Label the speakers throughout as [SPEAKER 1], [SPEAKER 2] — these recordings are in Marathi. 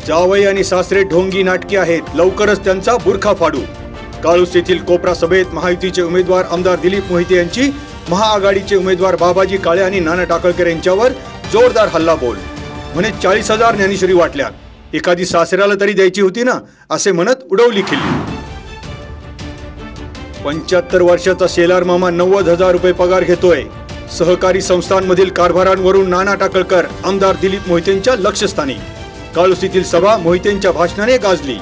[SPEAKER 1] जावई आणि सासरे ढोंगी नाटकी आहेत, लवकरच त्यांचा बुरखा फाडू। काळूस येथील कोपरा सभेत महायुतीचे उमेदवार आमदार दिलीप मोहिते यांची महाआघाडीचे उमेदवार बाबाजी काळे आणि नाना टाकळकर यांच्यावर जोरदार हल्लाबोल। म्हणे 40,000 ज्ञानेश्वरी वाटल्या, एखादी सासऱ्याला तरी द्यायची होती ना, असे म्हणत उडवली खिल्ली। 75 वर्षाचा शेलार मामा 90,000 रुपये पगार घेतोय। सहकारी संस्थांमधील कारभारांवरून नाना टाकळकर आमदार दिलीप मोहितेंच्या लक्षस्थानी। काळूस येथील सभा मोहितेंच्या भाषणाने गाजली,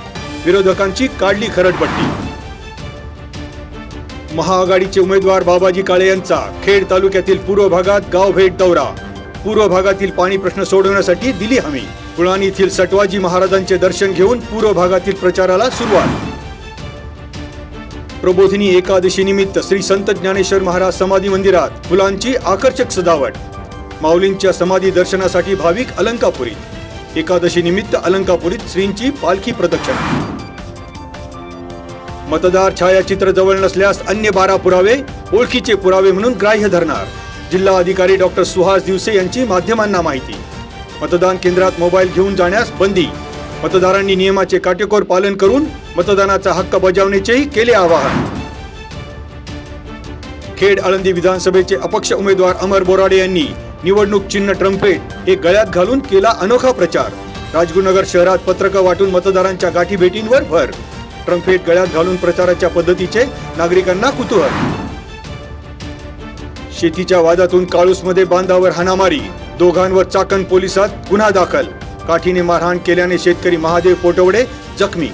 [SPEAKER 1] विरोधकांची काढली खरडपट्टी। महाआघाडीचे उमेदवार बाबाजी काळे यांचा खेड तालुक्यातील पूर्व भागात गाव भेट दौरा। पूर्व भागातील पाणी प्रश्न सोडवण्यासाठी दिली हमी। पुळाणी येथील सटवाजी महाराजांचे दर्शन घेऊन पूर्व भागातील प्रचाराला सुरुवात। प्रबोधिनी एकादशी निमित्त श्री संत ज्ञानेश्वर महाराज समाधी मंदिरात फुलांची आकर्षक सजावट। माऊलींच्या समाधी दर्शनासाठी भाविक अलंकापुरीत। एकादशी निमित्त अलंकापुरीत श्रींची पालखी प्रदक्षिणा। मतदार छायाचित्र जवळ नसल्यास अन्य 12 पुरावे ओळखीचे पुरावे म्हणून ग्राह्य धरणार। जिल्हा अधिकारी डॉक्टर सुहास दिवसे यांची माध्यमांना माहिती। मतदान केंद्रात मोबाईल घेऊन जाण्यास बंदी। मतदारांनी नियमाचे काटेकोर पालन करून मतदानाचा हक्क बजावण्याचेही केले आवाहन। खेड आळंदी विधानसभेचे अपक्ष उमेदवार अमर बोराडे यांनी निवडणूक चिन्ह ट्रम्पेट हे गळ्यात घालून केला अनोखा प्रचार। राजगुरुनगर शहरात पत्रकं वाटून मतदारांच्या गाठीभेटींवर भर। ट्रम्पेट गळ्यात घालून प्रचाराच्या पद्धतीचे नागरिकांना कुतूहल। शेतीच्या वादातून काळूसमध्ये बांधावर हाणामारी, दोघांवर चाकण पोलिसात गुन्हा दाखल। काठीने मारहाण केल्याने शेतकरी महादेव पोटवडे जखमी।